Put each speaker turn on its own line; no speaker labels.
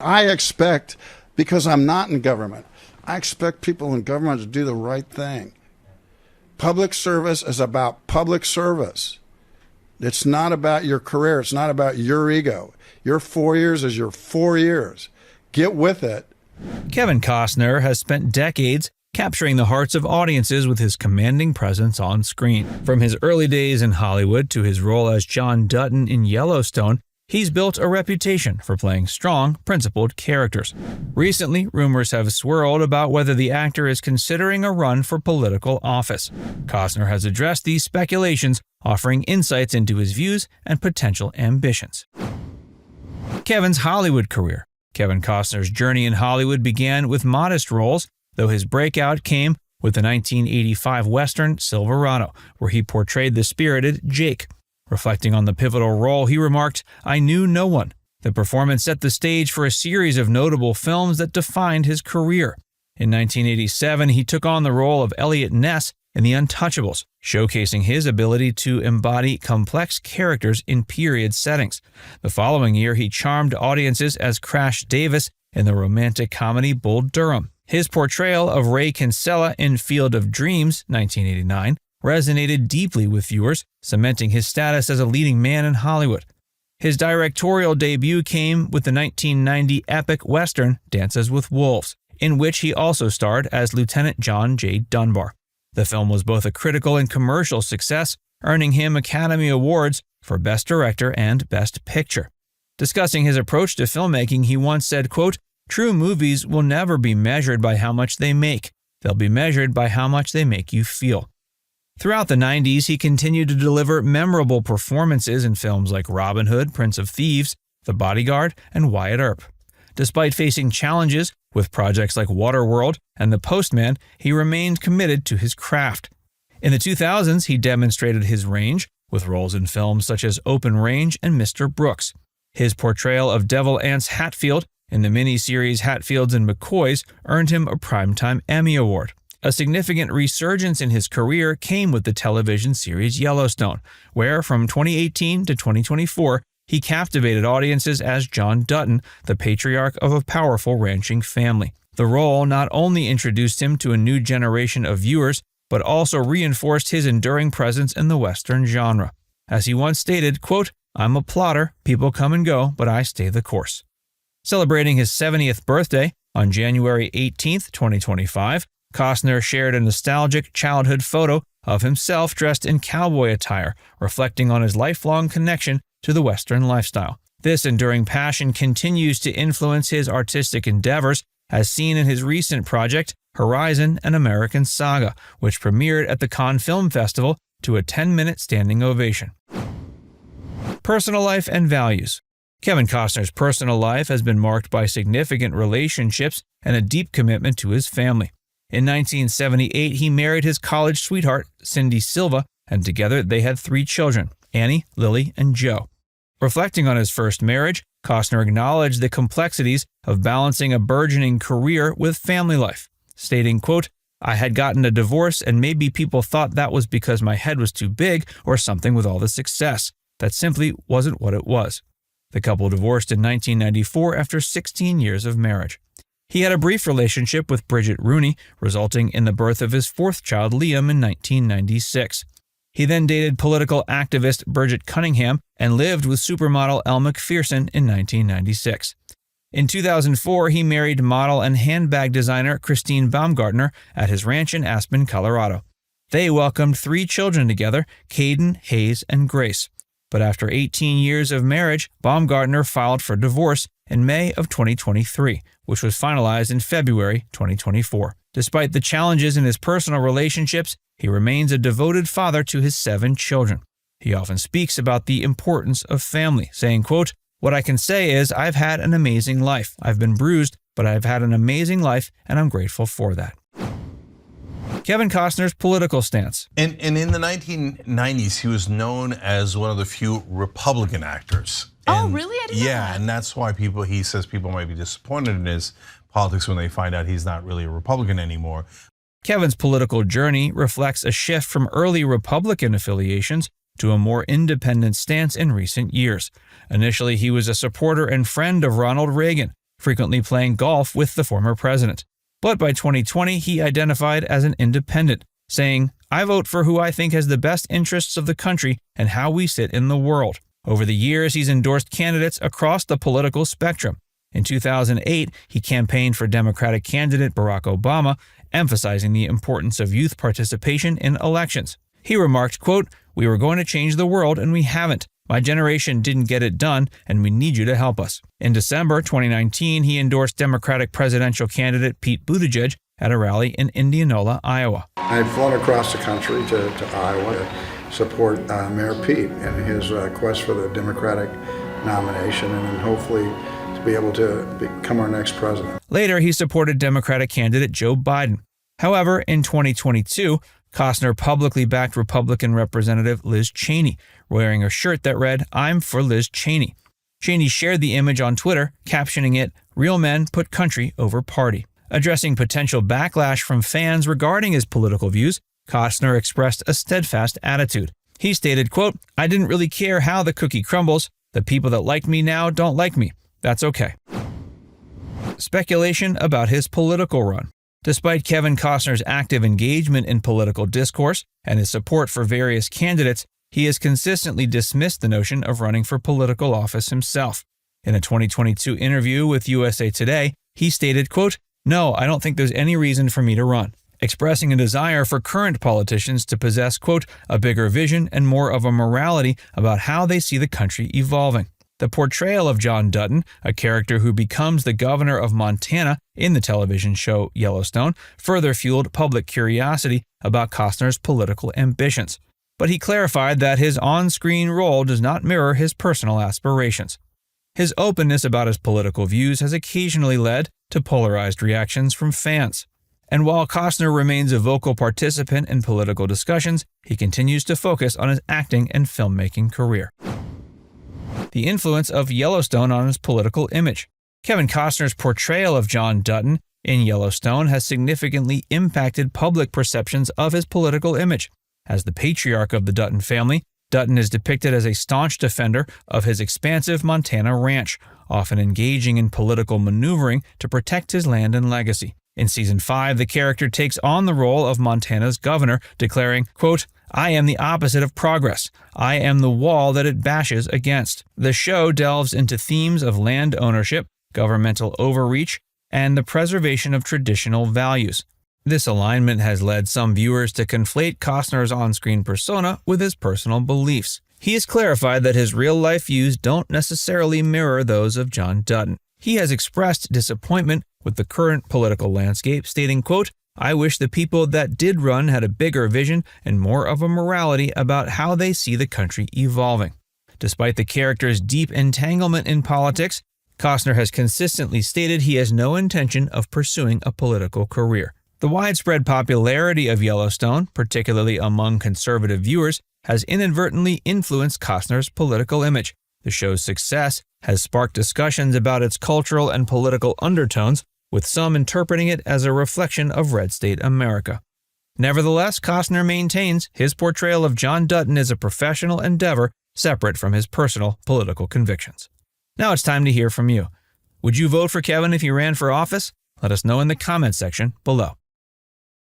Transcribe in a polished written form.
I expect, because I'm not in government, I expect people in government to do the right thing. Public service is about public service. It's not about your career. It's not about your ego. Your 4 years is your 4 years. Get with it.
Kevin Costner has spent decades capturing the hearts of audiences with his commanding presence on screen. From his early days in Hollywood to his role as John Dutton in Yellowstone, he's built a reputation for playing strong, principled characters. Recently, rumors have swirled about whether the actor is considering a run for political office. Costner has addressed these speculations, offering insights into his views and potential ambitions. Kevin's Hollywood career. Kevin Costner's journey in Hollywood began with modest roles, though his breakout came with the 1985 Western Silverado, where he portrayed the spirited Jake. Reflecting on the pivotal role, he remarked, "I knew no one." The performance set the stage for a series of notable films that defined his career. In 1987, he took on the role of Elliot Ness in The Untouchables, showcasing his ability to embody complex characters in period settings. The following year, he charmed audiences as Crash Davis in the romantic comedy Bull Durham. His portrayal of Ray Kinsella in Field of Dreams, 1989, resonated deeply with viewers, cementing his status as a leading man in Hollywood. His directorial debut came with the 1990 epic western Dances with Wolves, in which he also starred as Lieutenant John J. Dunbar. The film was both a critical and commercial success, earning him Academy Awards for Best Director and Best Picture. Discussing his approach to filmmaking, he once said, quote, "True movies will never be measured by how much they make. They'll be measured by how much they make you feel." Throughout the 90s, he continued to deliver memorable performances in films like Robin Hood, Prince of Thieves, The Bodyguard, and Wyatt Earp. Despite facing challenges with projects like Waterworld and The Postman, he remained committed to his craft. In the 2000s, he demonstrated his range with roles in films such as Open Range and Mr. Brooks. His portrayal of Devil Anse Hatfield in the miniseries Hatfields and McCoys earned him a Primetime Emmy Award. A significant resurgence in his career came with the television series Yellowstone, where from 2018 to 2024, he captivated audiences as John Dutton, the patriarch of a powerful ranching family. The role not only introduced him to a new generation of viewers, but also reinforced his enduring presence in the Western genre. As he once stated, quote, "I'm a plotter, people come and go, but I stay the course." Celebrating his 70th birthday on January 18, 2025, Costner shared a nostalgic childhood photo of himself dressed in cowboy attire, reflecting on his lifelong connection to the Western lifestyle. This enduring passion continues to influence his artistic endeavors, as seen in his recent project, Horizon: An American Saga, which premiered at the Cannes Film Festival to a 10-minute standing ovation. Personal life and values. Kevin Costner's personal life has been marked by significant relationships and a deep commitment to his family. In 1978, he married his college sweetheart, Cindy Silva, and together they had 3 children, Annie, Lily, and Joe. Reflecting on his first marriage, Costner acknowledged the complexities of balancing a burgeoning career with family life, stating, quote, "I had gotten a divorce and maybe people thought that was because my head was too big or something with all the success. That simply wasn't what it was." The couple divorced in 1994 after 16 years of marriage. He had a brief relationship with Bridget Rooney, resulting in the birth of his 4th child, Liam, in 1996. He then dated political activist Bridget Cunningham and lived with supermodel Elle Macpherson in 1996. In 2004, he married model and handbag designer Christine Baumgartner at his ranch in Aspen, Colorado. They welcomed 3 children together, Caden, Hayes, and Grace. But after 18 years of marriage, Baumgartner filed for divorce in May of 2023, which was finalized in February 2024. Despite the challenges in his personal relationships, he remains a devoted father to his 7 children. He often speaks about the importance of family, saying, quote, "What I can say is I've had an amazing life. I've been bruised, but I've had an amazing life, and I'm grateful for that." Kevin Costner's political stance.
And in the 1990s, he was known as one of the few Republican actors.
Oh, really? I didn't know
Yeah,
that.
and that's why he says people might be disappointed in his politics when they find out he's not really a Republican anymore.
Kevin's political journey reflects a shift from early Republican affiliations to a more independent stance in recent years. Initially, he was a supporter and friend of Ronald Reagan. frequently playing golf with the former president. But by 2020, he identified as an independent, saying, "I vote for who I think has the best interests of the country and how we sit in the world." Over the years, he's endorsed candidates across the political spectrum. In 2008, he campaigned for Democratic candidate Barack Obama, emphasizing the importance of youth participation in elections. He remarked, quote, "We were going to change the world and we haven't. My generation didn't get it done and we need you to help us." In December 2019, he endorsed Democratic presidential candidate Pete Buttigieg at a rally in Indianola, Iowa.
I've flown across the country to Iowa to support Mayor Pete in his quest for the Democratic nomination and hopefully to be able to become our next president.
Later, he supported Democratic candidate Joe Biden. However, in 2022, Costner publicly backed Republican Representative Liz Cheney, wearing a shirt that read, "I'm for Liz Cheney." Cheney shared the image on Twitter, captioning it, "Real men put country over party." Addressing potential backlash from fans regarding his political views, Costner expressed a steadfast attitude. He stated, quote, "I didn't really care how the cookie crumbles. The people that like me now don't like me. That's okay." Speculation about his political run. Despite Kevin Costner's active engagement in political discourse and his support for various candidates, he has consistently dismissed the notion of running for political office himself. In a 2022 interview with USA Today, he stated, quote, "No, I don't think there's any reason for me to run," expressing a desire for current politicians to possess, quote, "a bigger vision and more of a morality about how they see the country evolving." The portrayal of John Dutton, a character who becomes the governor of Montana in the television show Yellowstone, further fueled public curiosity about Costner's political ambitions. But he clarified that his on-screen role does not mirror his personal aspirations. His openness about his political views has occasionally led to polarized reactions from fans. And while Costner remains a vocal participant in political discussions, he continues to focus on his acting and filmmaking career. The influence of Yellowstone on his political image. Kevin Costner's portrayal of John Dutton in Yellowstone has significantly impacted public perceptions of his political image. As the patriarch of the Dutton family, Dutton is depicted as a staunch defender of his expansive Montana ranch, often engaging in political maneuvering to protect his land and legacy. In Season 5, the character takes on the role of Montana's governor, declaring, quote, "I am the opposite of progress. I am the wall that it bashes against." The show delves into themes of land ownership, governmental overreach, and the preservation of traditional values. This alignment has led some viewers to conflate Costner's on-screen persona with his personal beliefs. He has clarified that his real-life views don't necessarily mirror those of John Dutton. He has expressed disappointment with the current political landscape, stating, quote, "I wish the people that did run had a bigger vision and more of a morality about how they see the country evolving." Despite the character's deep entanglement in politics, Costner has consistently stated he has no intention of pursuing a political career. The widespread popularity of Yellowstone, particularly among conservative viewers, has inadvertently influenced Costner's political image. The show's success has sparked discussions about its cultural and political undertones, with some interpreting it as a reflection of red state America. Nevertheless, Costner maintains his portrayal of John Dutton is a professional endeavor separate from his personal political convictions. Now it's time to hear from you. Would you vote for Kevin if he ran for office? Let us know in the comments section below.